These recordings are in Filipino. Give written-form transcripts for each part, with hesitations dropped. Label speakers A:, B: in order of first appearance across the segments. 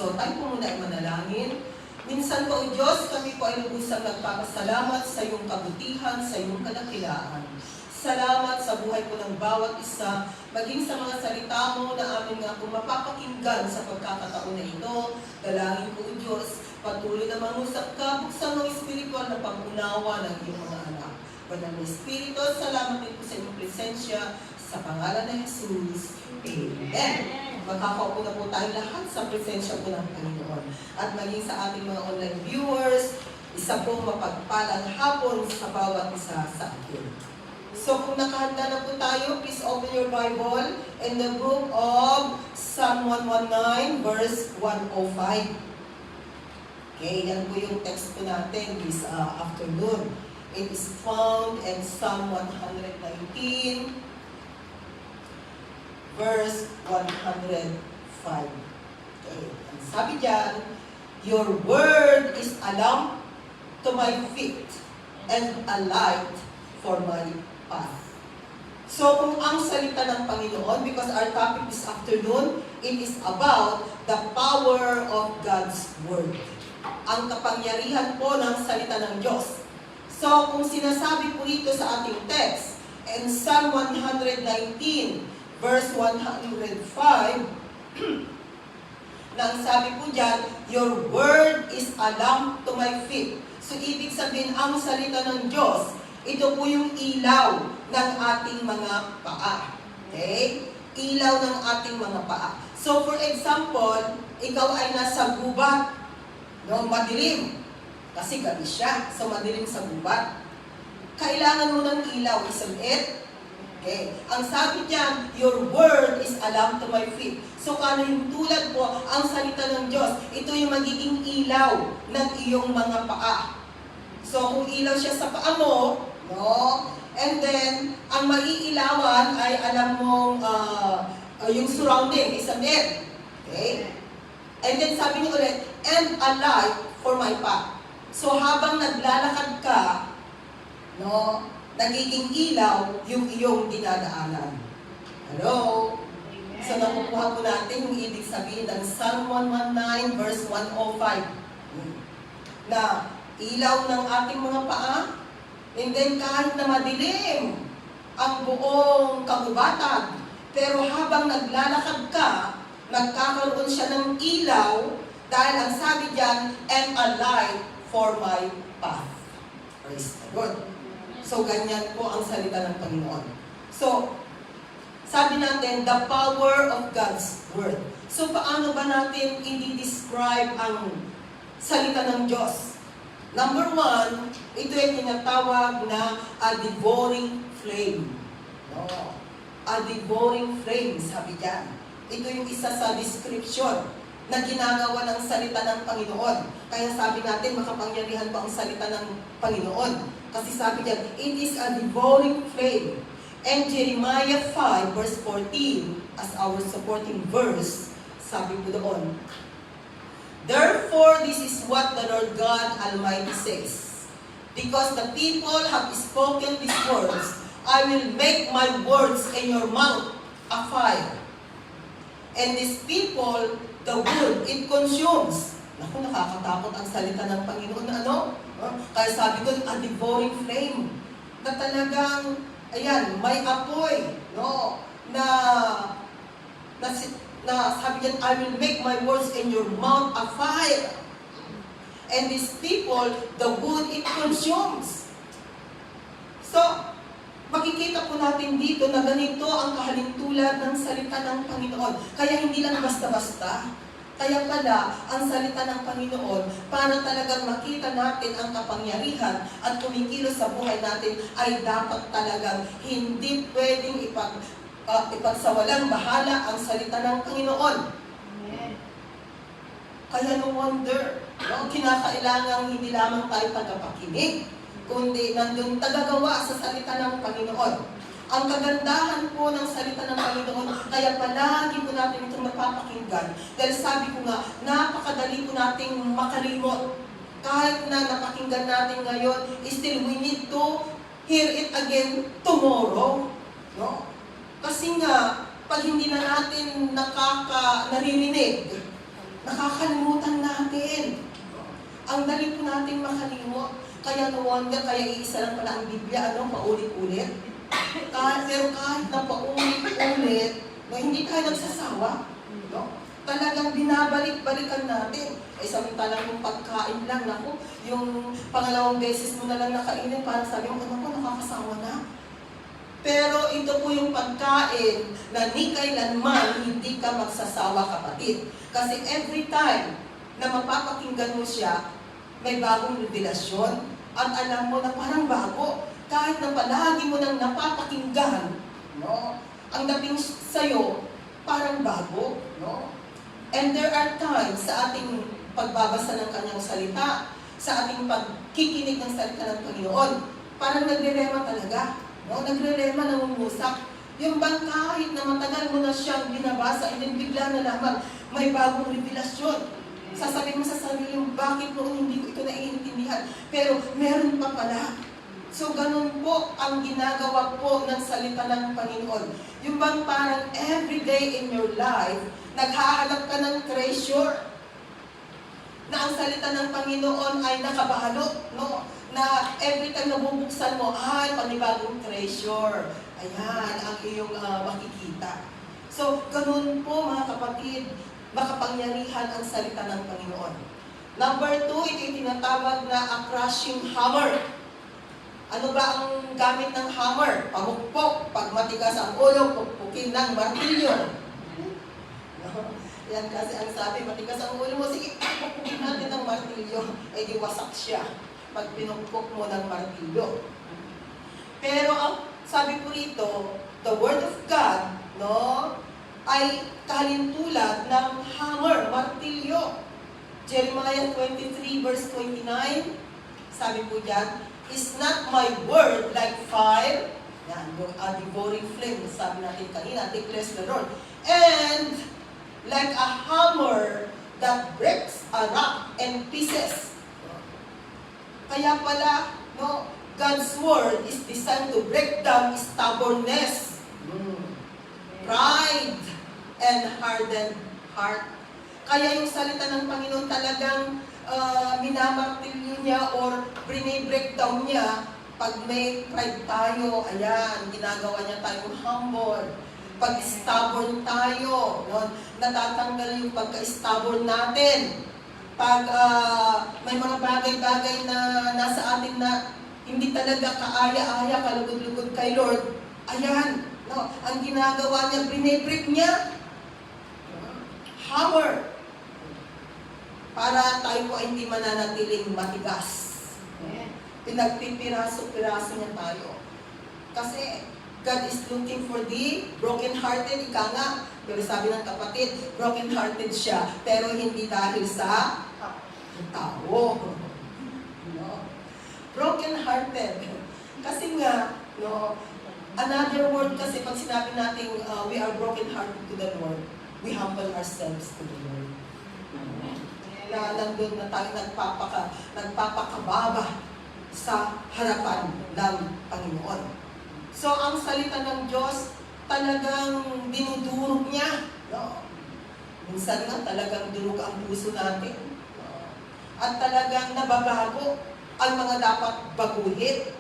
A: So, tayo po muna ay manalangin. Minsan po, O Diyos, kami po ay lubusang nagpapasalamat sa iyong kabutihan, sa iyong kadakilaan. Salamat sa buhay po ng bawat isa, maging sa mga salita mo na amin nga kung mapapakinggan sa pagkakataon na ito. Dalangin ko, O Diyos, patuloy na mangusap ka, buksan ng espiritual na pag-unawa ng iyong mga anak. Banal na Espiritu, salamat din po sa iyong presensya, sa pangalan ng Jesus. Amen. Magkakaupo na po tayo lahat sa presensya po ng Panginoon. At maging sa ating mga online viewers, isa pong mapagpalang hapon sa bawat isa sa atin. So kung nakahanda na po tayo, please open your Bible in the book of Psalm 119 verse 105. Okay, yan po yung text po natin this afternoon. It is found in Psalm 119 verse 105. Okay, ang sabi dyan, your word is a lamp to my feet and a light for my path. So kung ang salita ng Panginoon, because our topic this afternoon, it is about the power of God's word. Ang kapangyarihan po ng salita ng Diyos. So kung sinasabi po ito sa ating text, in Psalm 119, verse 105, nang sabi po dyan, your word is a lamp to my feet. So ibig sabihin, ang salita ng Diyos, ito po yung ilaw ng ating mga paa. Okay? Ilaw ng ating mga paa. So for example, ikaw ay nasa gubat, no, madilim. Kasi gabi siya, so madilim sa gubat. Kailangan mo ng ilaw, isn't it? Okay. Ang sabi diyan, your word is a lamp to my feet. So kano yung tulad po, ang salita ng Diyos, ito yung magiging ilaw ng iyong mga paa. So kung ilaw siya sa paa mo, no? And then, ang maiilawan ay alam mong yung surrounding, isn't it? Okay? And then sabi niyo ulit, and a light for my path. So habang naglalakad ka, no, nagiging ilaw yung iyong dinadaanan. Hello? Amen. So nakukuha po natin yung ibig sabihin ng Psalm 119 verse 105 na ilaw ng ating mga paa. And then kahit na madilim ang buong kagubatan, pero habang naglalakad ka, nagkakaroon siya ng ilaw dahil ang sabi diyan, and a light for my path. Praise the Lord. So ganyan po ang salita ng Panginoon. So, sabi natin, the power of God's word. So paano ba natin i-describe ang salita ng Diyos? Number one, ito ay tinatawag na a devouring flame. No. A devouring flame, sabi diyan. Ito yung isa sa description na ginagawa ng salita ng Panginoon. Kaya sabi natin, makapangyarihan po ang salita ng Panginoon. Kasi sabi diyan, it is a devouring flame. And Jeremiah 5 verse 14, as our supporting verse, sabi po doon, therefore, this is what the Lord God Almighty says. Because the people have spoken these words, I will make my words in your mouth a fire. And these people, the wood, it consumes. Naku, nakakatakot ang salita ng Panginoon na ano? Kaya sabi ko, a devouring flame. Na talagang, ayan, may apoy, no? Na sabi niyan, I will make my words in your mouth a fire. And these people, the wood, it consumes. So, makikita po natin dito na ganito ang kahalintulad ng salita ng Panginoon. Kaya hindi lang basta-basta. Kaya pala, ang salita ng Panginoon, para talagang makita natin ang kapangyarihan at kumikilos sa buhay natin, ay dapat talagang hindi pwedeng ipagsawalang bahala ang salita ng Panginoon. Amen. Kaya no wonder, no, kinakailangan hindi lamang tayo tagapakinig, kundi nandun tagagawa sa salita ng Panginoon. Ang kagandahan po ng salita ng Panginoon, kaya palagi po natin itong napapakinggan. Dahil sabi ko nga, napakadali po nating makalimot. Kahit na napakinggan natin ngayon, still we need to hear it again tomorrow. No? Kasi nga, pag hindi na natin naririnig, nakakalimutan natin. Ang dali po natin makalimot. Kaya no wonder, kaya iisa lang pala ang Biblia, paulit-ulit. Pero kahit na paulit-ulit, hindi tayo nagsasawa. No? Talagang binabalik-balikan natin. Samantalang yung pagkain lang, yung pangalawang beses mo na lang nakainin, parang sabi mo, nakakasawa na. Pero ito po yung pagkain na ni kailanman hindi ka magsasawa, kapatid. Kasi every time na mapapakinggan mo siya, may bagong revelasyon. At alam mo na parang bago. Kahit na palagi mo nang napapakinggan, no? Ang dating sa'yo, parang bago. No? And there are times sa ating pagbabasa ng kanyang salita, sa ating pagkikinig ng salita ng Panginoon, parang nagre-rema talaga. No? Nagre-rema, nangungusap. Yung bang kahit na matagal mo na siyang binabasa, and then bigla na lamang may bagong revelasyon. Sasabihin mo sa sarili yung bakit noon hindi ko ito naiintindihan. Pero meron pa pala. So ganun po ang ginagawa po ng salita ng Panginoon. Yung bang parang everyday in your life, naghahanap ka ng treasure na ang salita ng Panginoon ay nakabalot, no? Na every time nabubuksan mo, ay, panibagong treasure. Ayan, ang iyong makikita. So, ganun po mga kapatid, makapangyarihan ang salita ng Panginoon. Number 2, ito yung tinatawag na a crushing hammer. Ano ba ang gamit ng hammer? Pamukpok. Pag matigas ang ulo, pukpukin ng martilyo. Yan kasi ang sabi, matigas ang ulo mo, sige, pukpukin natin ng martilyo. Ay di wasak siya pag pinukpok mo ng martilyo. Pero ang sabi po rito, the Word of God, no, ay kalintulad ng hammer, martilyo. Jeremiah 23 verse 29, sabi po dyan, is not my word like fire? Yan, yung devouring flame, sabi natin kanina, declares the Lord. And like a hammer that breaks a rock in pieces. Kaya pala, no, God's word is designed to break down stubbornness, pride, and hardened heart. Kaya yung salita ng Panginoon talagang minamartilyo niya or breakdown niya pag may pride tayo, ayan, ginagawa niya tayong humble. Pag stubborn tayo, no, natatanggal yung pagka-stubborn natin. Pag may mga bagay-bagay na nasa atin na hindi talaga kaaya-aya, kalugod-lugod kay Lord, ayan, no, ang ginagawa niya, break niya, hammer, para tayo po ay hindi mananatiling matigas. Pinagpipiraso-piraso niya tayo. Kasi God is looking for the broken-hearted, ika nga. Pero sabi ng kapatid, broken-hearted siya, pero hindi dahil sa tao. No? Broken-hearted. Kasi nga, no, another word kasi pag sinabi natin we are broken-hearted to the Lord, we humble ourselves to the Lord. Na nandun na tayo nagpapakababa sa harapan ng Panginoon. So, ang salita ng Diyos, talagang dinudurog niya. No? Minsan nga, talagang durog ang puso natin. No? At talagang nababago ang mga dapat baguhin.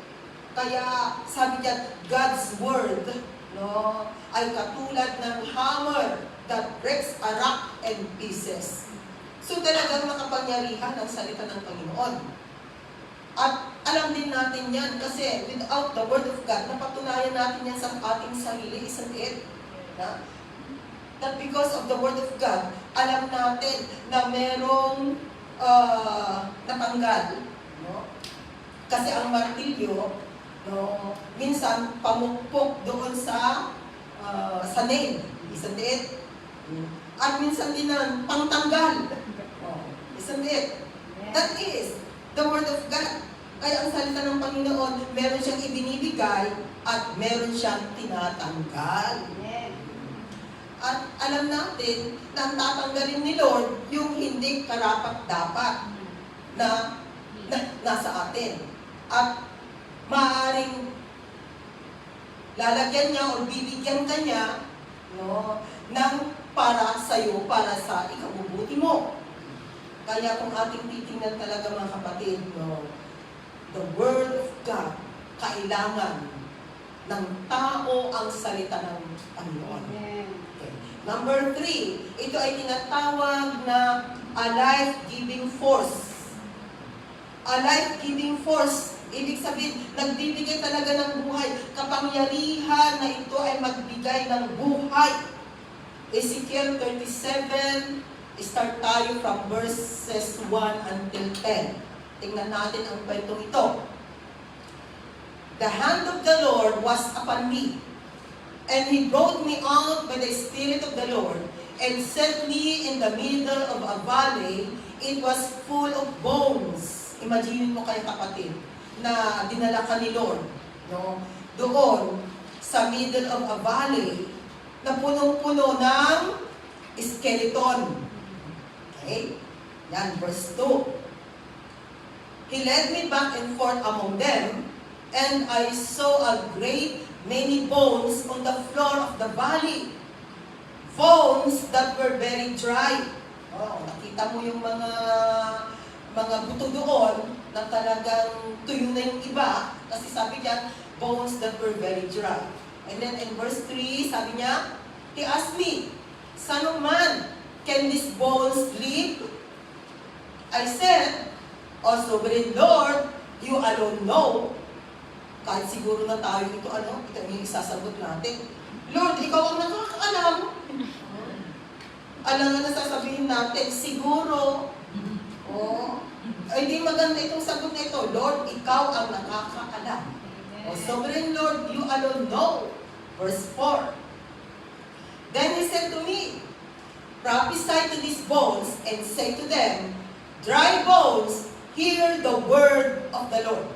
A: Kaya, sabi niya, God's Word, no, ay katulad ng hammer that breaks a rock in pieces. So talagang makapangyarihan ang salita ng Panginoon. At alam din natin yan kasi without the Word of God, napatunayan natin yan sa ating sarili, isn't it? That because of the Word of God, alam natin na merong natanggal. No? Kasi ang martilyo, no, minsan pamukpok doon sa nail, isn't it? At minsan din na pangtanggal. Isn't it? That is the Word of God. Kaya ang salita ng Panginoon, meron siyang ibinibigay at meron siyang tinatanggal. At alam natin na ang tatanggalin ni Lord yung hindi karapat-dapat na nasa atin. At maaaring lalagyan niya o bibigyan ka niya, no, ng para sa'yo, para sa ikabubuti ipagpapabuti mo. Kaya kung ating titingnan talaga mga kapatid, no, the Word of God, kailangan ng tao ang salita ng Panginoon. Okay. Number 3, ito ay tinatawag na a life-giving force. A life-giving force, ibig sabihin, nagbibigay talaga ng buhay. Kapangyarihan na ito ay magbigay ng buhay. Ezekiel 37, start tayo from verses 1 until 10. Tingnan natin ang kwentong ito. The hand of the Lord was upon me, and He brought me out by the Spirit of the Lord, and set me in the middle of a valley. It was full of bones. Imagine mo kayo kapatid, na dinala ka ni Lord, no? Doon, sa middle of a valley, na punong-puno ng skeleton. Okay? Yan, verse 2. He led me back and forth among them, and I saw a great many bones on the floor of the valley. Bones that were very dry. Oh, nakita mo yung mga buto doon na talagang tuyo na yung iba. Kasi sabi niya, bones that were very dry. And then in verse 3, sabi niya, He asked me, Son of man, can these bones live? I said, O Sovereign Lord, You alone know. Kahit siguro na tayo ito yung isasagot natin. Lord, Ikaw ang nakakaalam. Alam nga na sasabihin natin, siguro. Ay di maganda itong sagot na ito. Lord, Ikaw ang nakakaalam. O Sovereign Lord, You alone know. Verse 4. Then He said to me, Prophesy to these bones and say to them, Dry bones, hear the word of the Lord.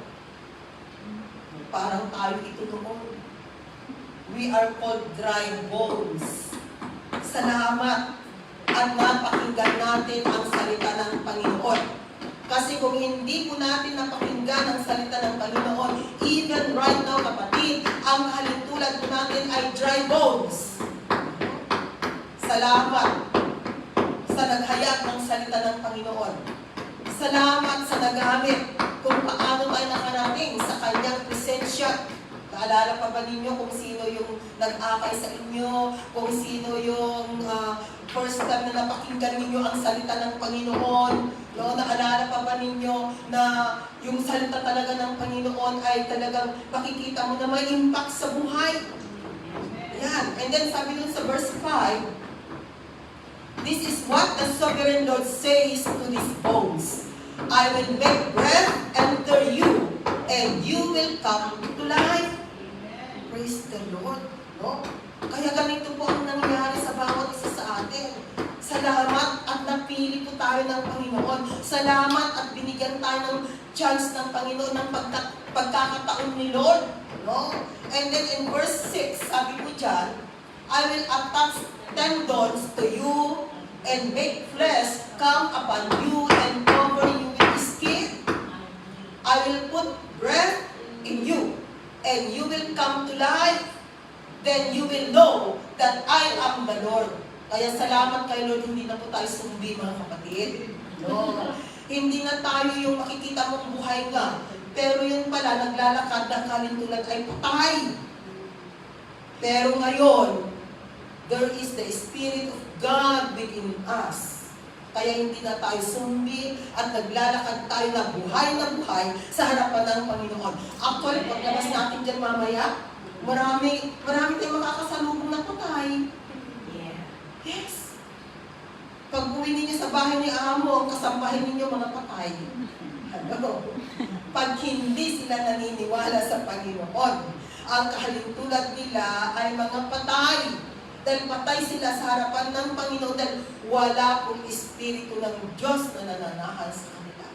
A: Parang tayo ito noon. We are called dry bones. Salamat at napakinggan natin ang salita ng Panginoon. Kasi kung hindi po natin napakinggan ang salita ng Panginoon, even right now kapatid, ang halintulad po natin ay dry bones. Salamat sa naghayag ng salita ng Panginoon. Salamat sa nagamit kung paano tayo nakarating sa kanyang presensya. Naalala pa ba ninyo kung sino yung nag-akay sa inyo? Kung sino yung first time na napakinggan ninyo ang salita ng Panginoon? No? Naalala pa ba ninyo na yung salita talaga ng Panginoon ay talagang makikita mo na may impact sa buhay? Yan. And then sabi dun sa verse 5, This is what the Sovereign Lord says to these bones. I will make breath enter you, and you will come to life. Praise the Lord. No? Kaya ganito po ang nangyari sa bawat isa sa atin. Salamat at napili po tayo ng Panginoon. Salamat at binigyan tayo ng chance ng Panginoon ng pagkakataon ni Lord. No? And then in verse 6, sabi po dyan, I will attach tendons to you and make flesh come upon you and cover you with skin. I will put breath in you and you will come to life. Then you will know that I am the Lord. Kaya salamat kay Lord, hindi na po tayo sumbi mga kapatid. No? Hindi na tayo yung makikita mong buhay nga. Pero yun pala, naglalakad ng kalintulad ay patay. Pero ngayon, there is the Spirit of God within us. Kaya hindi na tayo sumbi at naglalakad tayo na buhay sa harapan ng Panginoon. Actually, paglabas natin dyan mamaya, marami tayong makakasalubong na patay. Yes. Pag uwi ninyo sa bahay ni Amo, ang kasambahin ninyo mga patay. Ano? Pag hindi sila naniniwala sa Panginoon, ang kahalintulad nila ay mga patay. Dahil patay sila sa harapan ng Panginoon dahil wala pong Espiritu ng Diyos na nananahan sa kanila.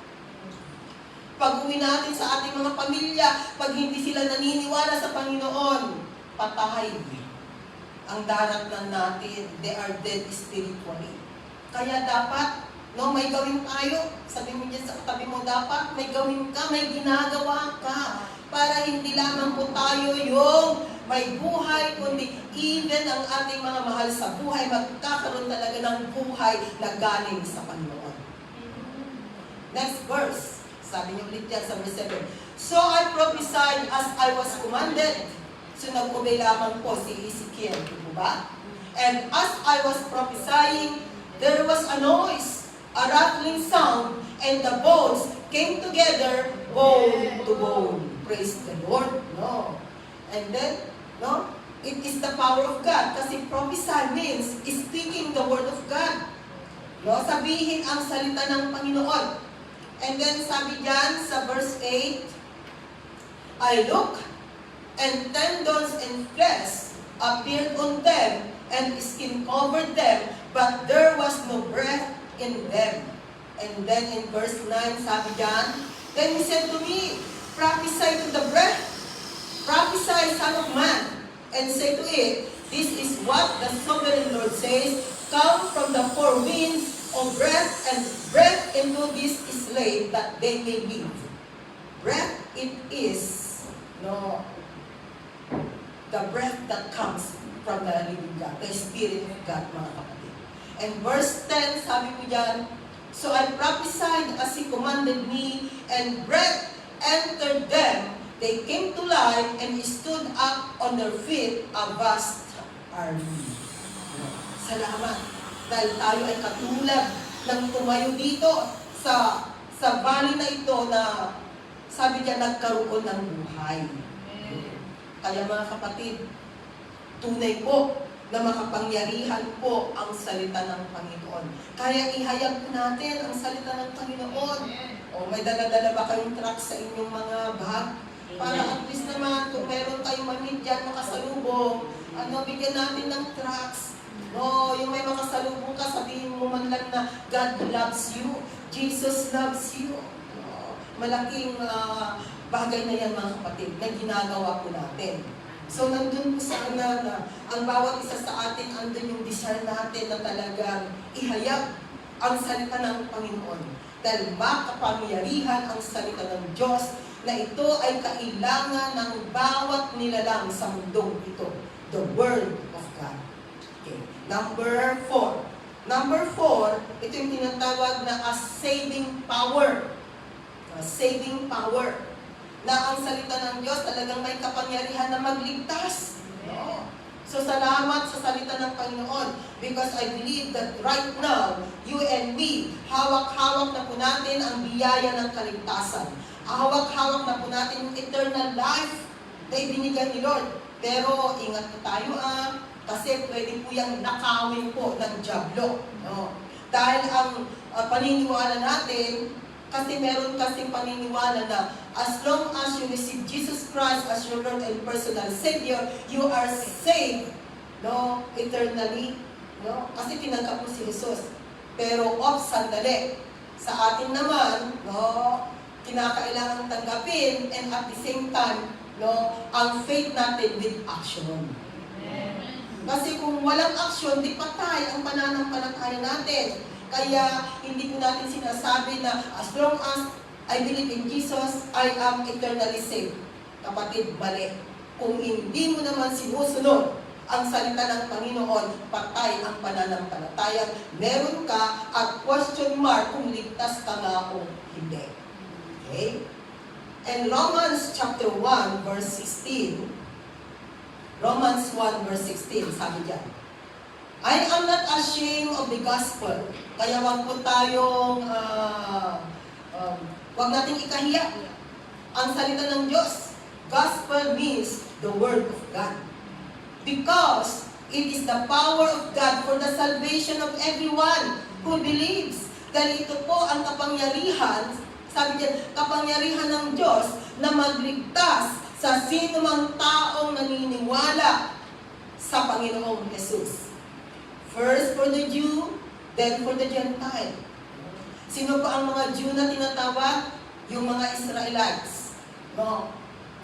A: Pag uwi natin sa ating mga pamilya, pag hindi sila naniniwala sa Panginoon, patay. Ang daratnan natin, they are dead spiritually. Kaya dapat, may gawin tayo. Sabi mo dyan sa katabi mo, dapat may gawin ka, may ginagawa ka. Para hindi lamang po tayo yung may buhay, kundi even ang ating mga mahal sa buhay, magkakaroon talaga ng buhay na galing sa Panginoon. Next verse. Sabi niyo ulit yan sa verse 7. So I prophesied as I was commanded. So nag-obey lamang po si Ezekiel. Di ba? And as I was prophesying, there was a noise, a rattling sound, and the bones came together, bone to bone. Praise the Lord. No. And then, no, it is the power of God. Kasi prophesy means speaking the word of God. No, sabihin ang salita ng Panginoon. And then sabi diyan sa verse 8, I look, and tendons and flesh appeared on them, and skin covered them, but there was no breath in them. And then in verse 9, sabi diyan, then he said to me, prophesy to the breath, prophesy, son of man, and say to it, this is what the sovereign Lord says, come from the four winds of breath and breath into this slave that they may live. Breath it is, no, the breath that comes from the living God, the Spirit of God, mga kapatid. And verse 10, sabi ko dyan, so I prophesied as he commanded me, and breath entered them. They came to life and stood up on their feet, a vast army. Salamat. Dahil tayo ay katulad ng tumayo dito sa valley na ito na sabi niya nagkaroon ng buhay. Kaya mga kapatid, tunay po na makapangyarihan po ang salita ng Panginoon. Kaya ihayag natin ang salita ng Panginoon. O may dala-dala ba kayong truck sa inyong mga bag? Para at least naman, kung meron kayong mamit dyan, makasalubong, bigyan natin ng trucks. No, yung may makasalubong ka, sabihin mo man lang na God loves you, Jesus loves you. Malaking bagay na yan mga kapatid, na ginagawa po natin. So nandun po sa na ang bawat isa sa atin, andun yung desire natin na talagang ihayag ang salita ng Panginoon. Dahil makapangyarihan ang salita ng Diyos na ito ay kailangan ng bawat nilalang sa mundong ito. The Word of God. Okay. Number 4. Number 4, ito yung tinatawag na a saving power. A saving power. Na ang salita ng Diyos talagang may kapangyarihan na magligtas. No? So salamat sa salita ng Panginoon because I believe that right now, you and me, hawak-hawak na po natin ang biyaya ng kaligtasan. Hawak-hawak na po natin yung eternal life na ibinigay ni Lord. Pero ingat po tayo kasi pwede po yung nakawin po ng dyablo. No? Dahil ang paniniwala natin, kasi meron kasing paniniwala na as long as you receive Jesus Christ as your Lord and personal Savior, you are saved, no, eternally, no? Kasi tinanggap mo si Jesus. Pero sandali. Sa atin naman, no, kinakailangan tanggapin and at the same time, no, ang faith natin with action. Kasi kung walang action, di patay ang pananampalataya natin. Kaya hindi ko natin sinasabi na as long as I believe in Jesus, I am eternally saved. Kapatid, mali. Kung hindi mo naman sinusunod ang salita ng Panginoon, patay ang pananampalataya. Meron ka at question mark kung ligtas ka nga o hindi. Okay? And Romans chapter 1 verse 16, Romans 1 verse 16, sabi diyan, I am not ashamed of the gospel. Kaya wag po tayong, wag nating ikahiya. Ang salita ng Diyos, gospel means the word of God. Because it is the power of God for the salvation of everyone who believes. Dahil ito po ang kapangyarihan, sabi diyan, kapangyarihan ng Diyos na magligtas sa sino mang taong naniniwala sa Panginoong Jesus. First for the Jew, then for the Gentile. Sino pa ang mga Jew na tinatawag? Yung mga Israelites. No?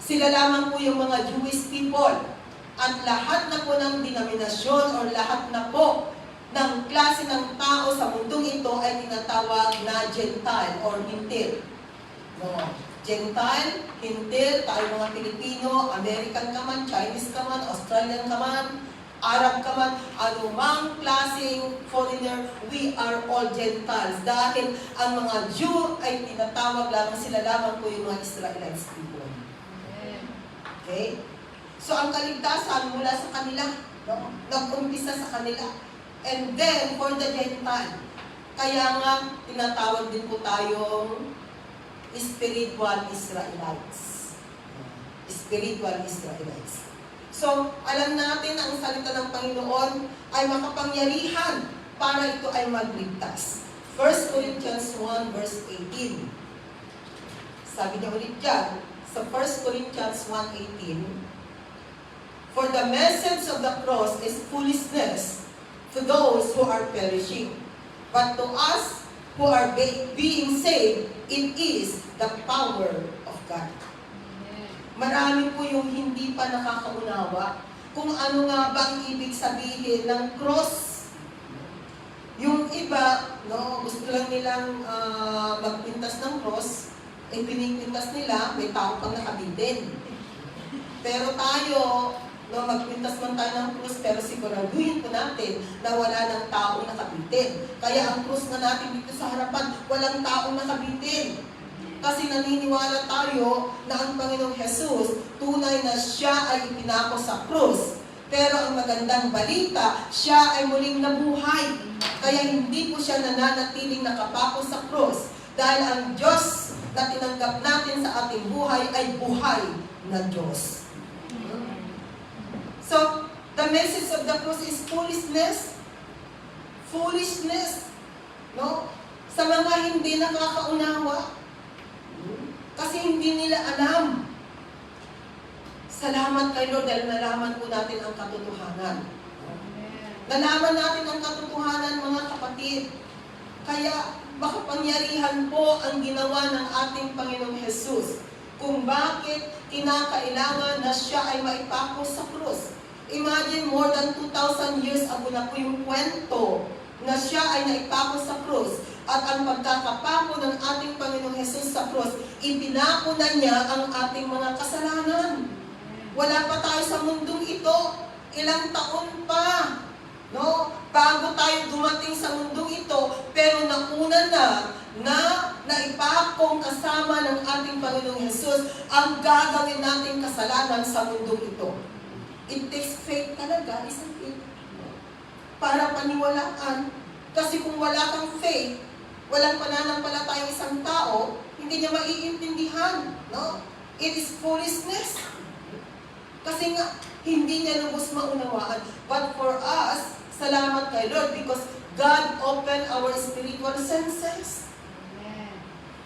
A: Sila lamang po yung mga Jewish people. At lahat na po ng denominasyon o lahat na po ng klase ng tao sa mundong ito ay tinatawag na Gentile or Hintil. No? Gentile, Hintil, tayo mga Pilipino, American ka man, Chinese ka man, Australian ka man, Arab ka man, anumang klaseng foreigner, we are all Gentiles. Dahil ang mga Jew ay tinatawag lamang sila lamang po yung mga Israelites people. Okay? So ang kaligtasan mula sa kanila, no? Nag-umpisa sa kanila. And then, for the Gentile, kaya nga tinatawag din po tayong spiritual Israelites. Spiritual Israelites. So, alam natin ang salita ng Panginoon ay makapangyarihan para ito ay magligtas. 1 Corinthians 1 verse 18. Sabi niya ulit dyan, sa 1 Corinthians 1:18, "For the message of the cross is foolishness to those who are perishing, but to us who are being saved, it is the power of God." Marami po yung hindi pa nakakaunawa kung ano nga ba ang ibig sabihin ng cross. Yung iba, no, gusto lang nilang magpintas ng cross, pinipintas nila, may tao pang nakabitin. Pero tayo, no, magpintas man tayo ng cross, pero siguraduhin po natin na wala ng taong nakabitin. Kaya ang cross na natin dito sa harapan, walang taong nakabitin. Kasi naniniwala tayo na ang Panginoong Jesus, tunay na siya ay ipinako sa krus. Pero ang magandang balita, siya ay muling nabuhay. Kaya hindi po siya nananatiling nakapako sa krus. Dahil ang Diyos na tinanggap natin sa ating buhay ay buhay na Diyos. So, the message of the cross is foolishness. Foolishness. No? Sa mga hindi nakakaunawa. Kasi hindi nila alam. Salamat kay Lord dahil nalaman po natin ang katotohanan. Nalaman natin ang katotohanan, mga kapatid. Kaya makapangyarihan po ang ginawa ng ating Panginoong Jesus kung bakit kinakailangan na siya ay maipako sa krus. Imagine, more than 2,000 years ago na po yung kwento na siya ay naipako sa krus. At ang pagkakapako ng ating Panginoong Jesus sa krus, ipinako na niya ang ating mga kasalanan. Wala pa tayo sa mundong ito. Ilang taon pa, no? Bago tayo dumating sa mundong ito, pero nauna na naipakong kasama ng ating Panginoong Jesus ang gagawin nating kasalanan sa mundong ito. It takes faith talaga, isn't it? Para paniwalaan. Kasi kung wala kang faith, walang pananampalatayang isang tao, hindi niya maiintindihan. No? It is foolishness. Kasi nga, hindi niya lubos maunawaan. But for us, salamat kay Lord because God opened our spiritual senses.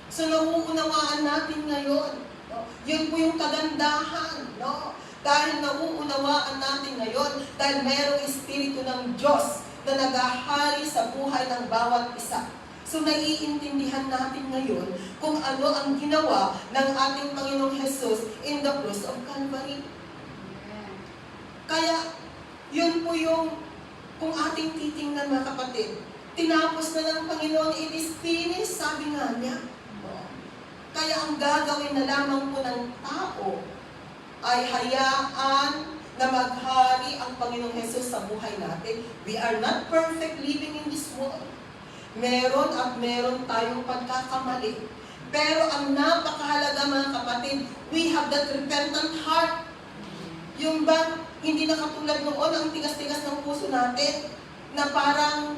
A: So, nauunawaan natin ngayon. No? Yun po yung kagandahan. No? Dahil nauunawaan natin ngayon, dahil mayroong Espiritu ng Diyos na naghahari sa buhay ng bawat isa. So, naiintindihan natin ngayon kung ano ang ginawa ng ating Panginoong Jesus in the cross of Calvary. Kaya, yun po yung kung ating titingnan, mga kapatid, tinapos na ng Panginoon, it is finished, sabi nga niya. Kaya ang gagawin na lamang po ng tao ay hayaan na maghari ang Panginoong Jesus sa buhay natin. We are not perfect living in this world. Meron at meron tayong pagkakamali. Pero ang napakahalaga, mga kapatid, we have that repentant heart. Yung ba, hindi na katulad noon ang tigas-tigas ng puso natin na parang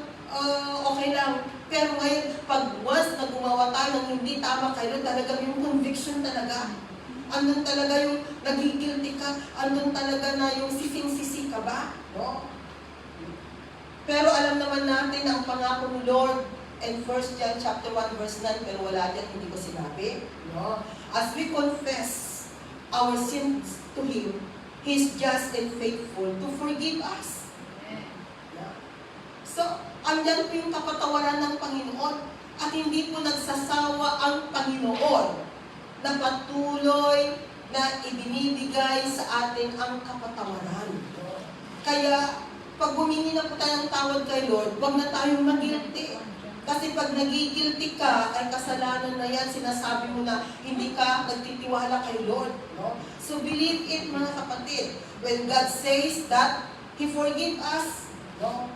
A: okay lang. Pero ngayon, pag once na gumawa tayo ng hindi tama kayo, talaga yung conviction talaga. Andun talaga yung nagigilty ka, andun talaga na yung sising-sisi ka ba? No? Pero alam naman natin ang pangako ng Lord in 1 John chapter 1 verse 9, pero wala dyan, hindi ko sinabi. No? As we confess our sins to Him, He is just and faithful to forgive us. Yeah. So, andyan po yung kapatawaran ng Panginoon at hindi po nagsasawa ang Panginoon na patuloy na ibinibigay sa atin ang kapatawaran. Kaya, pag humingi na po tayo ng tawad kay Lord, huwag na tayong mag-guilty. Kasi pag nagigilty ka, ay kasalanan na yan, sinasabi mo na hindi ka nagtitiwala kay Lord. No? So believe it, mga kapatid. When God says that He forgive us, no?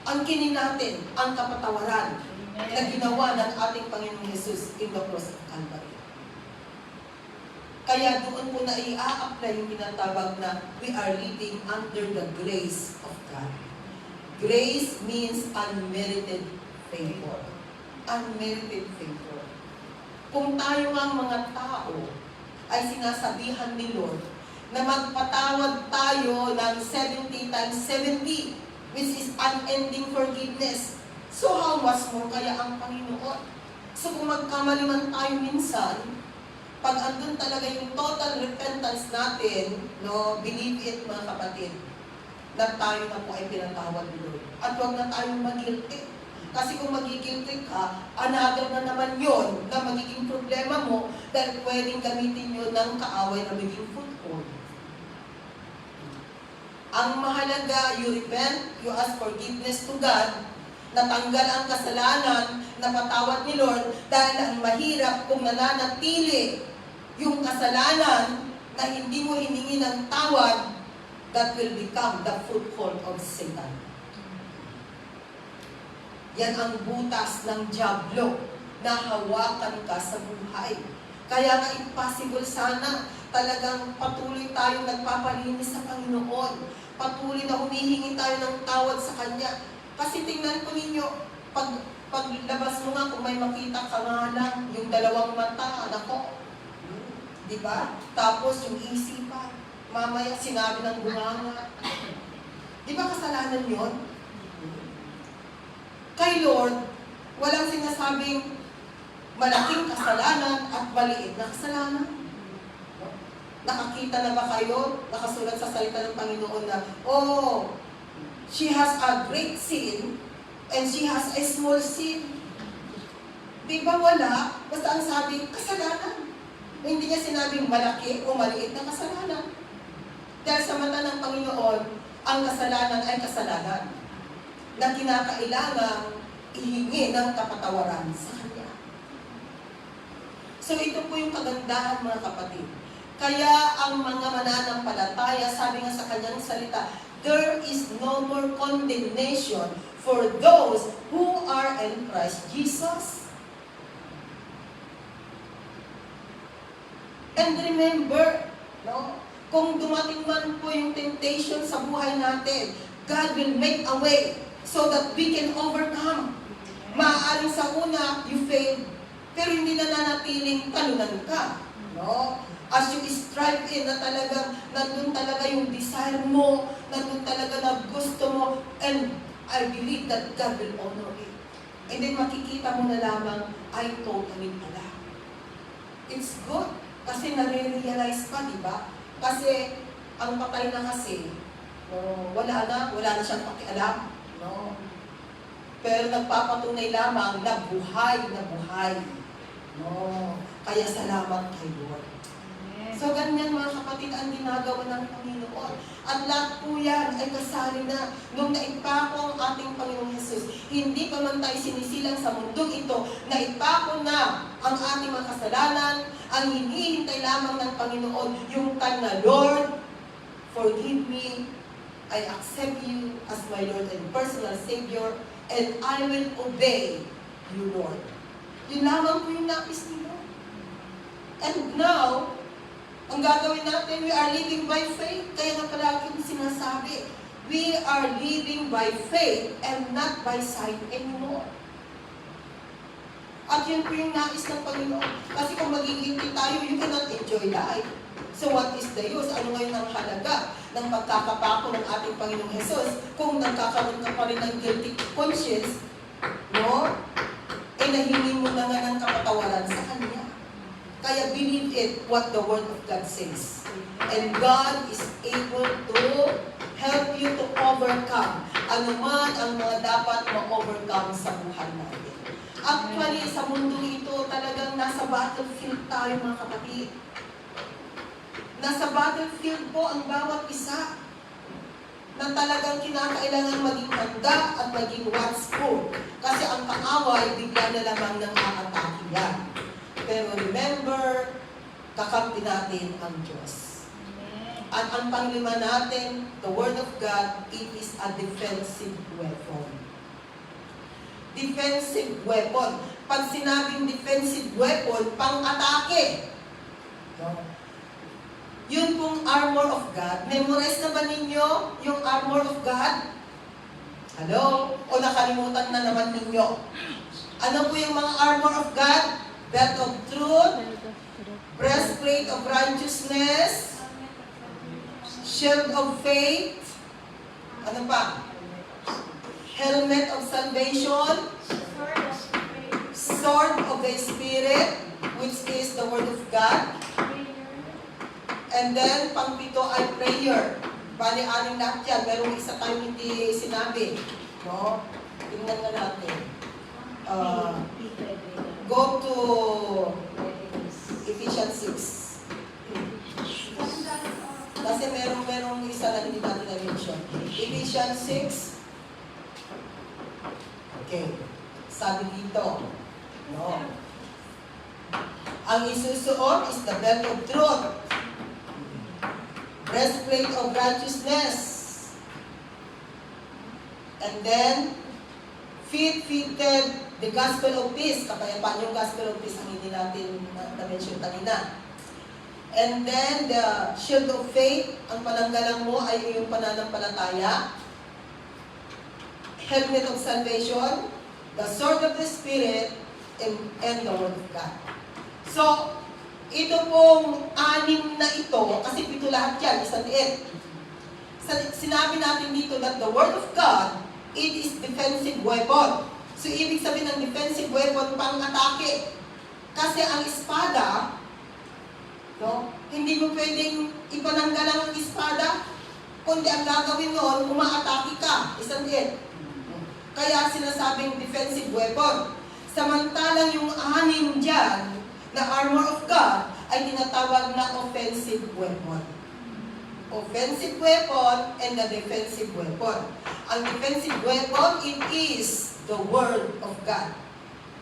A: Angkinin natin ang kapatawaran na ginawa ng ating Panginoong Jesus in the cross of Calvary. Kaya doon po na i-a-apply yung tinatawag na we are living under the grace of God. Grace means unmerited favor. Unmerited favor. Kung tayo ang mga tao ay sinasabihan ni Lord na magpatawad tayo ng 70 times 70, which is unending forgiveness. So how much more kaya ang Panginoon? So kung magkamali man tayo minsan, pag andun talaga yung total repentance natin, no, believe it, mga kapatid, na tayo na po ay pinatawad ni Lord. At huwag na tayong mag-guilty. Kasi kung magigilty ka, another na naman yon na magiging problema mo dahil pwedeng gamitin yun ng kaaway na magiging foothold. Ang mahalaga, you repent, you ask forgiveness to God, natanggal ang kasalanan, napatawad ni Lord, dahil ang mahirap kung nananatili yung kasalanan na hindi mo hiningi ng tawad, that will become the foothold of Satan. Yan ang butas ng dyablo na hawakan ka sa buhay. Kaya nga impossible sana talagang patuloy tayong nagpapalinis sa Panginoon. Patuloy na humihingi tayo ng tawad sa Kanya. Kasi tingnan po ninyo, paglabas mo nga kung may makita ka nga lang, yung dalawang mata, nako. Di ba? Tapos yung isipan, mamaya sinabi ng bunganga. Di ba kasalanan yon? Kay Lord, walang sinasabing malaking kasalanan at maliit na kasalanan. Nakakita na ba kayo? Nakasulat sa salita ng Panginoon na, oh, she has a great sin and she has a small sin. Di ba wala? Basta ang sabi, kasalanan. Hindi niya sinabing malaki o maliit na kasalanan. Dahil sa mata ng Panginoon, ang kasalanan ay kasalanan na kinakailangang ihingi ng kapatawaran sa Kanya. So ito po yung kagandahan, mga kapatid. Kaya ang mga mananampalataya, sabi nga sa Kanyang salita, there is no more condemnation for those who are in Christ Jesus. And remember, no, kung dumating man po yung temptation sa buhay natin, God will make a way so that we can overcome. Maaaring sa una, you fail, pero hindi na nanatiling talunan ka. No? As you strive in na talagang, nandun talaga yung desire mo, nandun talaga na gusto mo, and I believe that God will honor it. And then makikita mo na lamang, I totally pala. It's good, kasi nare-realize pa, di ba? Kasi, ang patay na kasi, wala na siyang pakialam. No? Pero nagpapatunay lamang na buhay na buhay. No? Kaya salamat kay Lord. So, ganyan mga kapatid ang ginagawa ng Panginoon. At lahat po yan ay kasali na nung naipako ang ating Panginoong Jesus. Hindi pa man tayo sinisilang sa mundong ito, naipako na ang ating mga kasalanan, ang hinihintay lamang ng Panginoon, yung kanya, Lord, forgive me, I accept you as my Lord and personal Savior, and I will obey you, Lord. Yun lamang po yung nais ni Lord. And now, ang gagawin natin, we are living by faith. Kaya nga palagi sinasabi, we are living by faith and not by sight anymore. At yun po yung nais ng Panginoon. Kasi kung magigilty tayo, you cannot enjoy life. So what is the use? Ano ngayon ang halaga ng pagkakapako ng ating Panginoong Jesus kung nagkakaroon ka pa rin ng guilty conscience, no? Eh nahingi mo na nga ng kapatawaran sa Kanya. Kaya believe it what the Word of God says. And God is able to help you to overcome anuman ang mga dapat ma-overcome sa buhay natin. Actually, sa mundo ito, talagang nasa battlefield tayo, mga kapatid. Nasa battlefield po ang bawat isa. na talagang kinakailangan maging handa at maging watchful. Kasi ang kaaway, bigla na lamang nang aatake yan. Pero remember, kakampi natin ang Diyos. At ang panglima natin, the Word of God, it is a defensive weapon. Defensive weapon. Pag sinabing defensive weapon, pang-atake. No? Yun pong armor of God. Memorize na ba ninyo yung armor of God? Hello? O nakalimutan na naman ninyo? Ano po yung mga armor of God? Belt of truth, breastplate of righteousness, shield of faith, ano pa? Helmet of salvation, sword of the Spirit, which is the Word of God, and then, pang-pito ay prayer. Bali-aling lahat yan. Merong isa tayong hindi sinabi. No? Tingnan na natin. Go to Ephesians 6. Kasi merong isa na hindi natin na-mention. Ephesians 6. Okay. Sabi dito. No. Ang isusuot is the belt of truth. Breastplate of righteousness. And then, feet fitted the gospel of peace. Kapayapaan yung gospel of peace ang hindi natin na-mention kanina. And then, the shield of faith. Ang pananggalang mo ay iyong pananampalataya. Helmet of salvation. The sword of the Spirit. And the Word of God. So, ito pong anim na ito, kasi pito lahat yan, isang liit. Sinabi natin dito that the Word of God, it is defensive weapon. So, ibig sabihin ng defensive weapon, pang-atake. Kasi ang espada, no, hindi mo pwedeng ipananggalang ang espada, kundi ang gagawin noon, umaatake ka, isang liit. Kaya sinasabing defensive weapon. Samantalang yung anim dyan, na armor of God ay tinatawag na offensive weapon. Offensive weapon and the defensive weapon. Ang defensive weapon, it is the Word of God.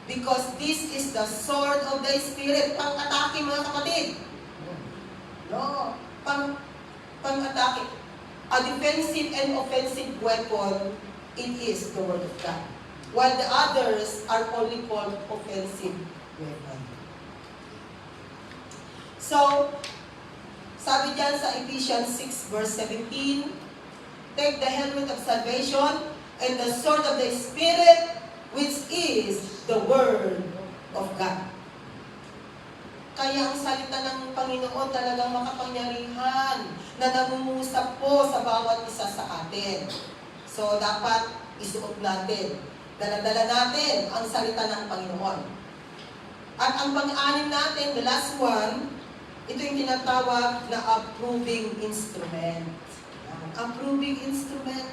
A: Because this is the sword of the Spirit. Pang-atake, mga kapatid. No. Pang-atake. A defensive and offensive weapon, it is the Word of God. While the others are only called offensive weapon. So, sabi diyan sa Ephesians 6 verse 17, take the helmet of salvation and the sword of the Spirit, which is the Word of God. Kaya ang salita ng Panginoon talagang makapangyarihan na nangungusap po sa bawat isa sa atin. So, dapat isuot natin. Dala-dala natin ang salita ng Panginoon. At ang pang-anim natin, the last one, ito yung tinatawag na approving instrument. Approving instrument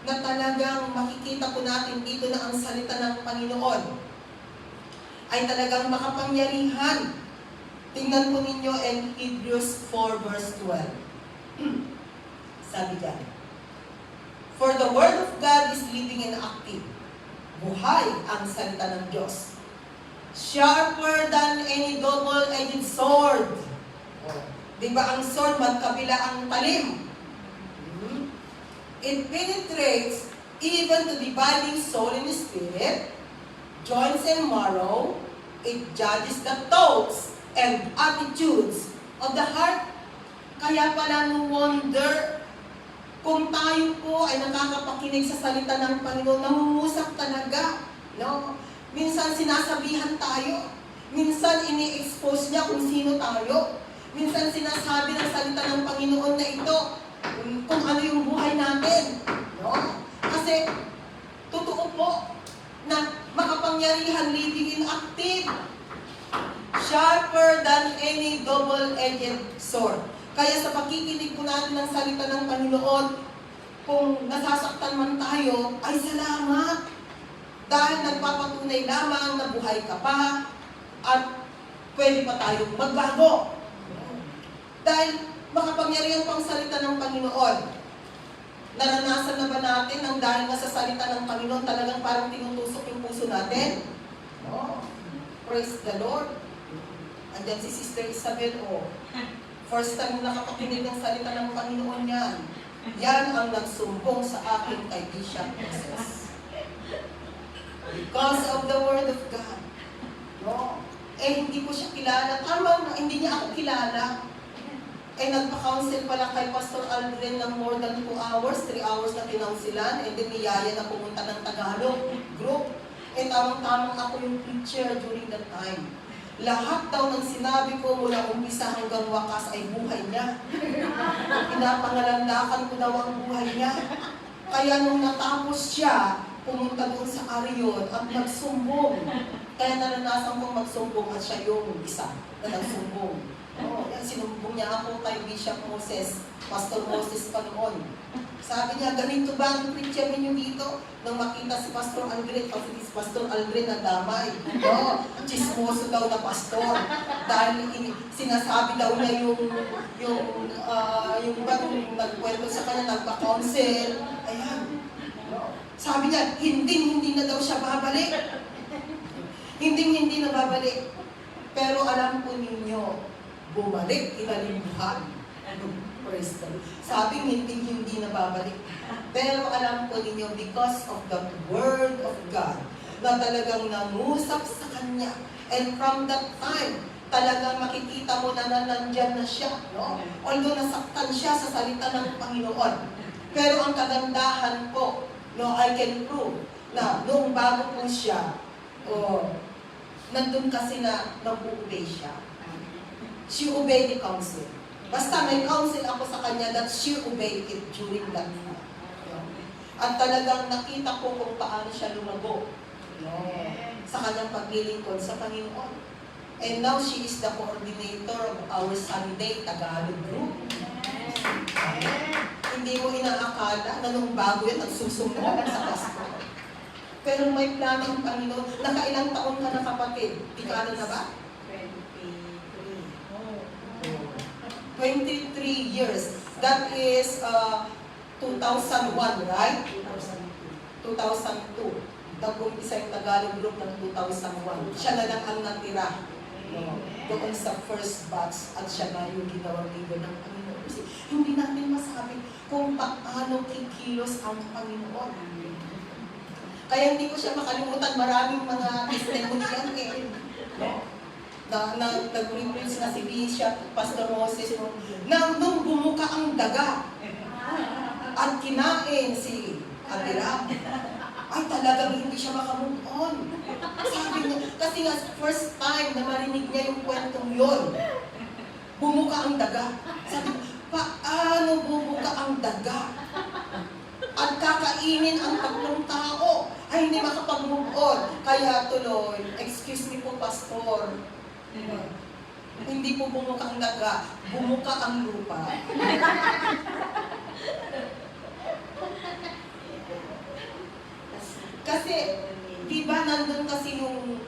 A: na talagang makikita po natin dito na ang salita ng Panginoon ay talagang makapangyarihan. Tingnan po ninyo in Hebrews 4 verse 12. Sabi dyan, for the word of God is living and active. Buhay ang salita ng Diyos. Sharper than any double-edged sword. Diba ang sword, magkabila ang talim. It penetrates even to dividing soul and spirit, joints and marrow. It judges the thoughts and attitudes of the heart. Kaya pala no wonder kung tayo po ay nakakapakinig sa salita ng Panginoon, namumusak talaga. No? Minsan sinasabihan tayo. Minsan ini-expose niya kung sino tayo. Minsan sinasabi ng salita ng Panginoon na ito, kung ano yung buhay natin. No? Kasi, totoo po na makapangyarihan, living and active. Sharper than any double-edged sword. Kaya sa pakikinig po natin ng salita ng Panginoon, kung nasasaktan man tayo, ay salamat. Dahil nagpapatunay lamang na buhay ka pa at pwede pa tayong magbago. Dahil makapangyarihan pang salita ng Panginoon. Naranasan na ba natin ang dahil nga sa salita ng Panginoon talagang parang tinutusok yung puso natin? No. Praise the Lord. Andyan si Sister Isabel, first time nakapakinig ng salita ng Panginoon yan. Yan ang nagsumbong sa akin kay Bishop Moses. Because of the Word of God. No. Hindi ko siya kilala. Tama, hindi niya ako kilala. Nagpa-counsel pala kay Pastor Aldrin ng more than 2 hours, 3 hours na kinonsilan, and then niyaya na pumunta ng Tagalog group. Tamang-tamang ako yung preacher during that time. Lahat daw ng sinabi ko mula umpisa hanggang wakas ay buhay niya. Pinapangalandakan ko daw ang buhay niya. Kaya nung natapos siya, pumunta doon sa Arion at nagsumbong. Kaya naranasan kong magsumbong at siya yung isa na nagsumbong. Sinumbong niya ako kay Bishop Moses, Pastor Moses pa noon. Sabi niya, ganito ba ang preacher ninyo dito? Nang makita si Pastor Aldrin, kasi si Pastor Aldrin na damay. Chismoso daw na pastor. Dahil sinasabi daw niya yung nagkwento sa kanya, nagpa-counsel. Ayan. Sabi niya, hindi na daw siya babalik. Hindi na babalik. Pero alam po ninyo, bumalik, inalimuhan. Praise the Lord. Sabi hindi na babalik. Pero alam ko ninyo, because of the Word of God, na talagang nangusap sa Kanya. And from that time, talagang makikita mo na nandyan na siya. No? Although nasaktan siya sa salita ng Panginoon. Pero ang kagandahan po, I can prove na noong bago po siya, nandun kasi na nag-obey siya. She obeyed the counsel. Basta may counsel ako sa kanya that she obeyed it during that time. At talagang nakita ko kung paano siya lumago sa kanyang paglilingkod sa Panginoon. And now she is the coordinator of our Sunday Tagalog group. Hindi mo inaakala na nung bago yan, nagsusumbong sa pastor. Pero may plano ng Panginoon. Nakailang taon ka na kapatid? Ikala na ba? 23 years. That is 2001, right? 2002. Nag-umpisa yung Tagalog group ng 2001. Siya na lang ang natira. Doon sa first batch at siya na yung ginawang leader ng Panginoon. Kasi hindi natin masabi kung paano kikilos ang Panginoon. Kaya hindi ko siya makalimutan. Maraming mga testimony yan nag-reference na si Bishop, Pastor Moses, nung bumuka ang daga at kinain si Adira, ay talagang hindi siya makamove on. Sabi niya, kasi nga first time na marinig niya yung kwentong yon, bumuka ang daga. Sabi niya, paano bumuka ang daga? At kakainin ang 3 tao, ay hindi makapag-move on. Kaya tuloy, excuse me po, Pastor, hindi po bumuka ang daga, bumuka ang lupa. Kasi, di ba nandun kasi yung,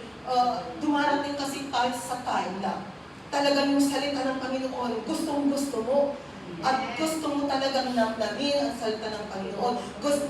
A: dumarating kasi tayo sa time na talagang yung salita ng Panginoon, gustong-gusto mo. At gusto mo talagang namnamin ang salita ng Panginoon. Gusto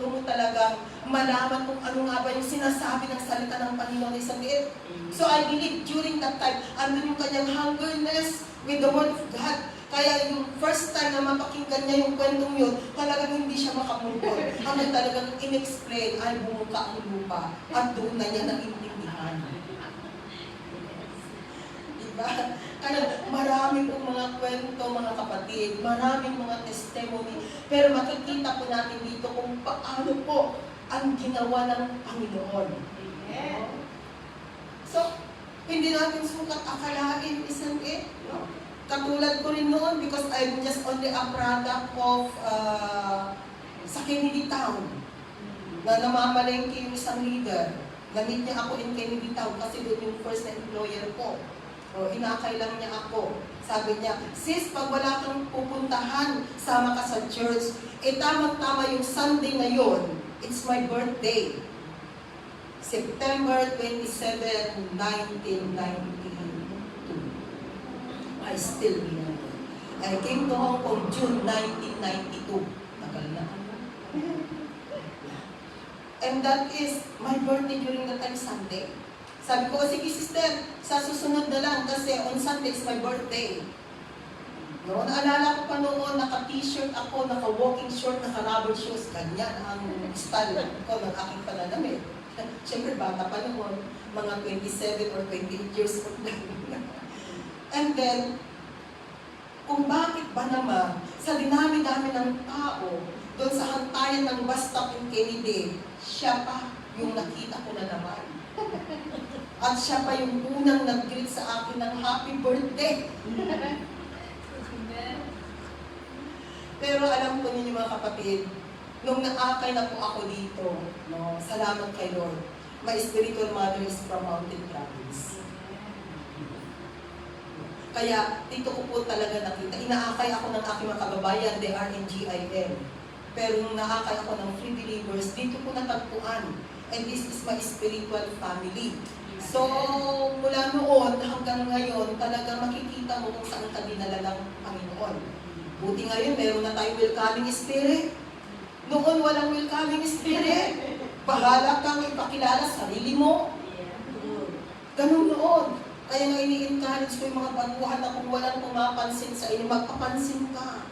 A: mo talagang malaman kung ano nga ba yung sinasabi ng salita ng Panginoon isang liit. So I believe during that time, andun yung kanyang hungerness with the Word of God. Kaya yung first time na mapakinggan niya yung kwentong yun, talagang hindi siya makamungkol. Hanggang talagang in-explain, ay bumuka ang lupa. At doon na niya naintindihan. Diba? Kaya marami pong mga kwento, mga kapatid, maraming mga testimony, pero makikita po natin dito kung paano po ang ginawa ng Panginoon. So, hindi natin sukat akalain, isn't it? Katulad ko rin noon, because I'm just only a product of sa Kennedy Town, na namamalengke yung isang leader. Gamit niya ako in Kennedy Town kasi doon yung first na employer ko. Inakay lang niya ako. Sabi niya, sis, pag wala kang pupuntahan, sama ka sa church. Tamang-tama yung Sunday na yun. It's my birthday. September 27, 1992. I still remember. I came to Hong Kong June 1992. tagal na. And that is my birthday during the time Sunday. Sabi ko, sige sister, sa susunod na lang kasi on Sunday is my birthday. No, naalala ko pa noon, naka-t-shirt ako, naka-walking short, naka-rubber shoes. Ganyan ang style ko ng aking pananamit. Siyempre, bata pa noon, mga 27 or 28 years old na. And then, kung bakit ba naman, sa dinami-dami ng tao, doon sa hantayan ng bus stop in Kennedy, siya pa yung nakita ko na naman. At siya pa yung unang nag-greet sa akin ng happy birthday. Pero alam ko ninyo mga kapatid, nung naakay na po ako dito, no, salamat kay Lord, my spiritual mother is from Mountain Province. Kaya dito ko po talaga nakita, inaakay ako ng aking mga kababayan, they are in GIM. Pero nung naakay ako ng free believers, dito ko natagpuan. And this is my spiritual family. So, mula noon hanggang ngayon, talaga makikita mo kung saan ka dinala ng Panginoon. Buti ngayon, meron na tayong welcoming spirit. Noon walang welcoming spirit. Bahala kang ipakilala sarili mo. Ganun noon. Kaya nga ini-encourage ko yung mga baguhan na kung walang pumapansin sa inyo, magpapansin ka.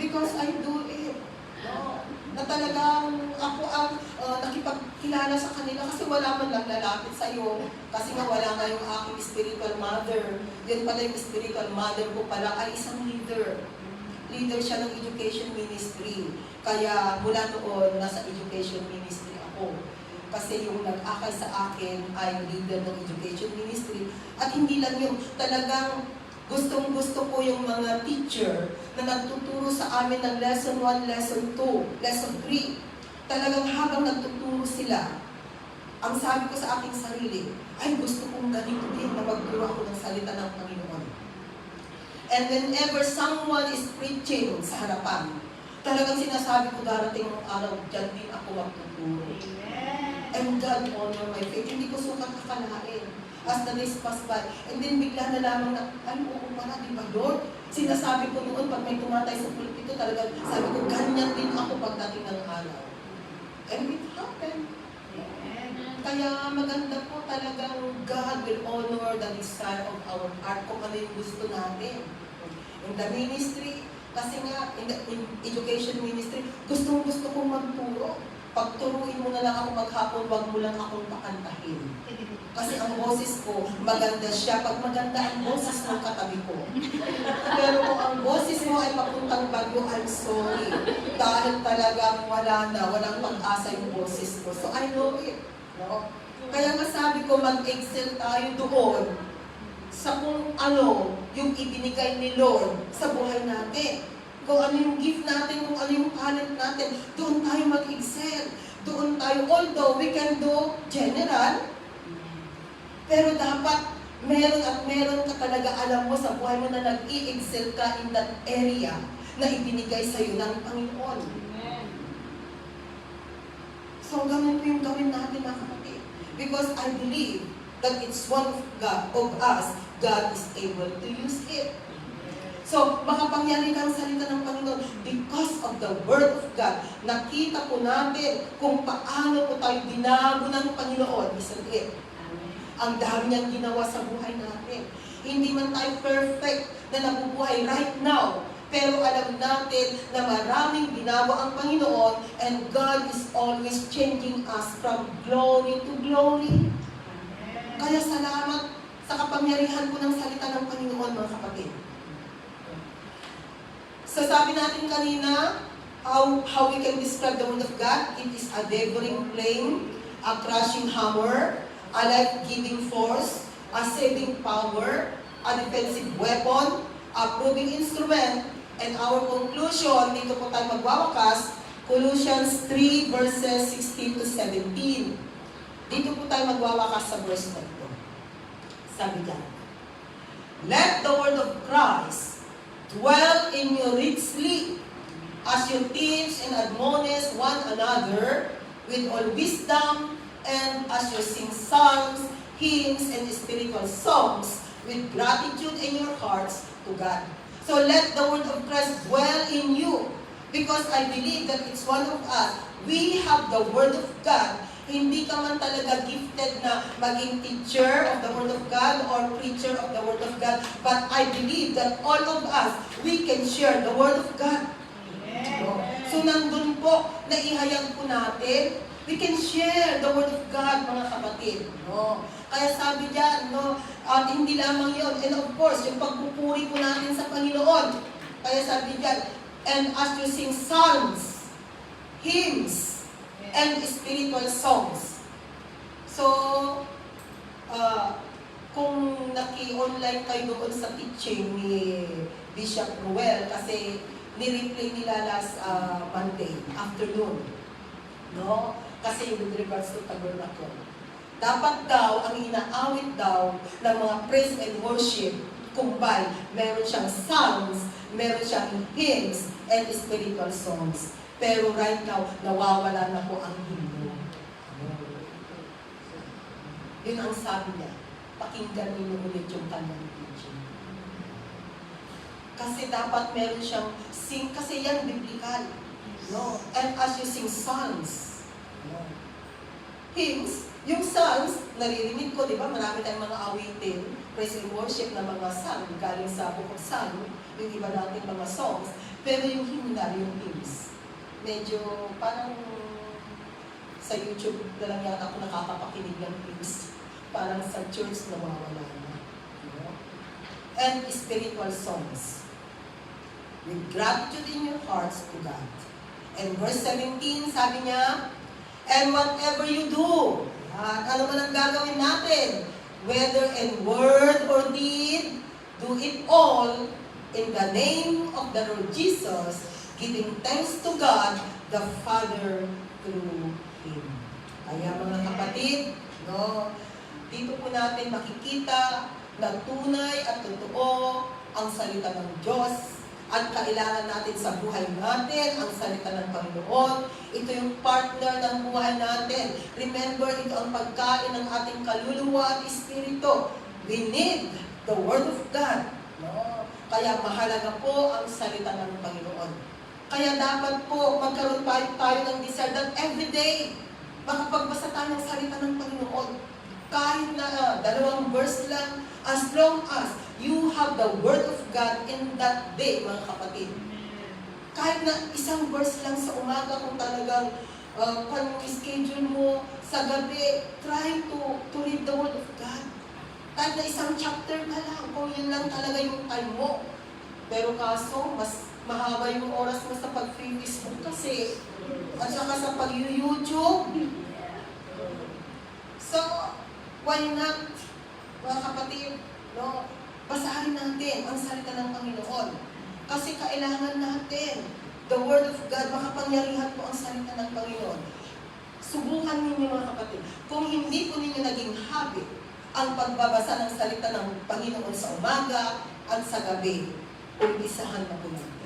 A: Because I do it. No? Na talagang ako ang nakipagkilala sa kanila kasi wala man lang lalapit sa iyo. Kasi nga wala nga yung aking spiritual mother. Yun pala yung spiritual mother ko pala ay isang leader. Leader siya ng education ministry. Kaya mula noon, nasa education ministry ako. Kasi yung nag-akay sa akin ay leader ng education ministry. At hindi lang yung talagang gustong-gusto ko yung mga teacher na nagtuturo sa amin ng lesson 1, lesson 2, lesson 3. Talagang habang nagtuturo sila, ang sabi ko sa aking sarili, ay gusto kong ganito din na magturo ako ng salita ng Panginoon. And whenever someone is preaching sa harapan, talagang sinasabi ko darating ng araw, dyan din ako magtuturo. And God honor my faith. Hindi ko sukat akalain. As the days pass by. And then bigla na lamang na, ay, oo pala, di ba Lord? Sinasabi ko noon, pag may tumatay sa pulpito, talagang sabi ko, ganyan din ako pagdating ng araw. And it happened. Kaya maganda po talagang God will honor the desire of our heart kung ano yung gusto natin. In the ministry, kasi nga, in the education ministry, gustong-gusto kong magturo. Pagturuin mo na lang ako maghapon, wag mo lang akong pakantahin. Kasi ang boses ko, maganda siya. Pag maganda ang boses ng katabi ko. Pero kung ang boses mo ay papuntang Bagyo, I'm sorry. Dahil talagang wala na, walang pag-asa yung boses ko. So I know it. No? Kaya nga sabi ko, mag-excel tayo doon sa kung ano yung ibinigay ni Lord sa buhay natin. Kung ano yung gift natin, kung ano yung talent natin, doon tayo mag-excel. Doon tayo, although we can do general, pero dapat meron at meron ka talaga alam mo sa buhay mo na nag-i-excel ka in that area na ibinigay sa'yo ng Panginoon. So, ganun po yung gawin natin mga kapatid. Because I believe that it's one of God, of us, God is able to use it. So, makapangyari kang salita ng Panginoon because of the Word of God. Nakita po natin kung paano po tayo binago ng Panginoon. Isn't it? Ang dami niyang ginawa sa buhay natin. Hindi man tayo perfect na nabubuhay right now. Pero alam natin na maraming binago ang Panginoon and God is always changing us from glory to glory. Kaya salamat sa kapangyarihan po ng salita ng Panginoon, mga kapatid. Sasabi natin kanina, how we can describe the Word of God. It is a devouring flame, a crushing hammer, a life-giving force, a saving power, a defensive weapon, a proving instrument, and our conclusion, dito po tayo magwawakas, Colossians 3 verses 16 to 17. Dito po tayo magwawakas sa verse na ito. Sabi dyan, let the word of Christ dwell in you richly, as you teach and admonish one another with all wisdom, and as you sing psalms, hymns, and spiritual songs with gratitude in your hearts to God. So let the word of Christ dwell in you. Because I believe that it's one of us. We have the Word of God. Hindi ka man talaga gifted na maging teacher of the Word of God or preacher of the Word of God. But I believe that all of us, we can share the Word of God. So nandun po, naihayag po natin, we can share the Word of God, mga kapatid. No? Kaya sabi diyan, no, at hindi lamang yun. And of course, yung pagpupuri po natin sa Panginoon. Kaya sabi diyan, and as you sing psalms, hymns, and spiritual songs. So, kung naki-online kayo doon sa teaching ni Bishop Ruel, kasi ni-replay nila last Monday afternoon. No? Kasi with regards to tabernacle. Dapat daw, ang inaawit daw ng mga praise and worship, kumbay, meron siyang psalms, meron siyang hymns, and spiritual songs. Pero right now, nawawala na po ang hymno. Yun ang sabi niya. Pakinggan niyo ulit yung kanyang teaching. Kasi dapat meron siyang sing, kasi yan biblical. No? And as you sing psalms, no? Hymns, yung psalms, naririnig ko, di ba? Marami tayong mga awitin, praise and worship na mga psalm, galing sa Book of Psalm, yung iba natin mga songs, pero yung hymnal, yung hymns, medyo parang sa YouTube na lang yata ako nakakapakinig ng hymns, parang sa church na mawawala na. You know? And spiritual songs, with gratitude in your hearts to God. And verse 17, sabi niya, and whatever you do, ano man ang gagawin natin, whether in word or deed, do it all in the name of the Lord Jesus, giving thanks to God, the Father, through Him. Kaya mga kapatid, no, dito po natin makikita na tunay at totoo ang salita ng Diyos. At kailangan natin sa buhay natin ang salita ng Panginoon. Ito yung partner ng buhay natin. Remember, ito ang pagkain ng ating kaluluwa at espiritu. We need the Word of God. No? Kaya mahalaga po ang salita ng Panginoon. Kaya dapat po magkaroon tayo ng desire that every day makapagbasa tayo ng salita ng Panginoon. Kahit na 2 verse lang, as long as you have the Word of God in that day, mga kapatid. Kahit na isang verse lang sa umaga, kung talagang kung schedule mo sa gabi, try to read the Word of God. Kahit na isang chapter ka lang, kung yun lang talaga yung time mo. Pero kaso, mas mahaba yung oras mo sa pag-Facebook kasi, at saka sa pag-YouTube. So, why not, mga kapatid, no? Basahin natin ang salita ng Panginoon. Kasi kailangan natin, the Word of God, makapangyarihan po ang salita ng Panginoon. Subukan ninyo mga kapatid. Kung hindi po ninyo naging habit ang pagbabasa ng salita ng Panginoon sa umaga at sa gabi, umpisahan na po natin.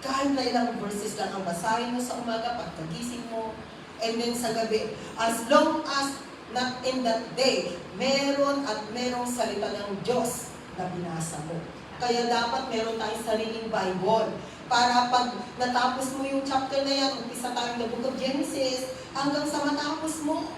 A: Kahit na ilang verses lang ang basahin mo sa umaga, pagkagising mo, and then sa gabi, as long as not in that day, meron at merong salita ng Diyos na binasa mo. Kaya dapat meron tayong sariling Bible. Para pag natapos mo yung chapter na yan, umpisa tayong the Book of Genesis, hanggang sa matapos mo.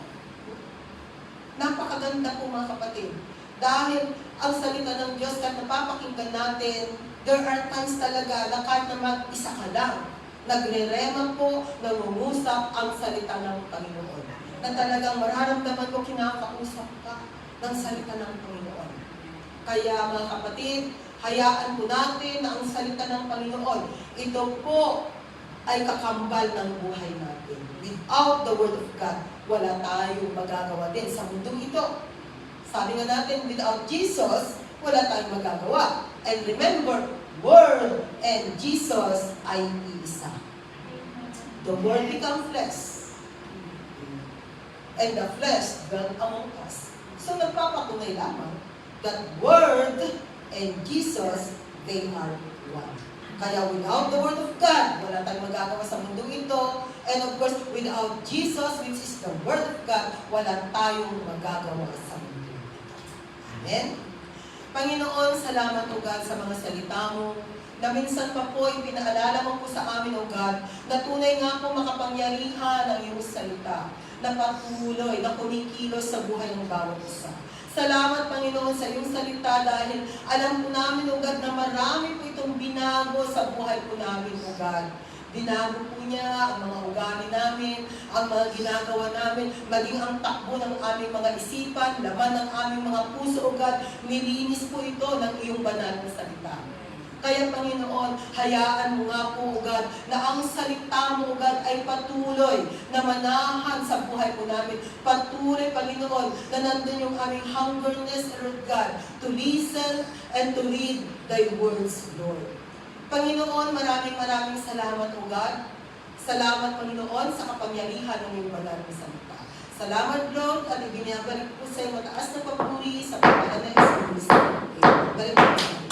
A: Napakaganda po mga kapatid. Dahil ang salita ng Diyos, kahit napapakinggan natin, there are times talaga na kahit na mag-isa ka lang, nagre-rema po, nangungusap ang salita ng Panginoon. Na talagang mararamdaman ko kinakausap ka ng salita ng Panginoon. Kaya mga kapatid, hayaan po natin na ang salita ng Panginoon, ito po ay kakambal ng buhay natin. Without the Word of God, wala tayong magagawa din sa mundong ito. Sabi nga natin, without Jesus, wala tayong magagawa. And remember, Word and Jesus ay iisa. The Word become flesh. And the flesh dwelt among us. So nagpapatunay lamang that Word and Jesus, they are one. Kaya without the Word of God, wala tayong magagawa sa mundong ito. And of course, without Jesus, which is the Word of God, wala tayong magagawa sa mundong ito. Amen? Panginoon, salamat o God sa mga salita mo na minsan pa po ipinaalala mo po sa amin, O God, na tunay nga po makapangyarihan ang iyong salita, na patuloy, na kumikilos sa buhay ng bawat isa. Salamat, Panginoon, sa iyong salita dahil alam po namin, O God, na marami po itong binago sa buhay po namin, O God. Binago po niya ang mga ugali namin, ang mga ginagawa namin, maging ang takbo ng aming mga isipan, laman ng aming mga puso, O God. Nilinis po ito ng iyong banal na salita. Kaya, Panginoon, hayaan mo nga po, O God, na ang salita mo, O God, ay patuloy na manahan sa buhay po namin. Patuloy, Panginoon, na nandun yung aming hungerness, Lord God, to listen and to read thy words, Lord. Panginoon, maraming salamat, O God. Salamat, Panginoon, sa kapangyarihan ng iyong banal na salita. Salamat, Lord, at ibinabalik po sa iyo mataas na papuri sa pangalan ng Jesus. Amen. Balik po sa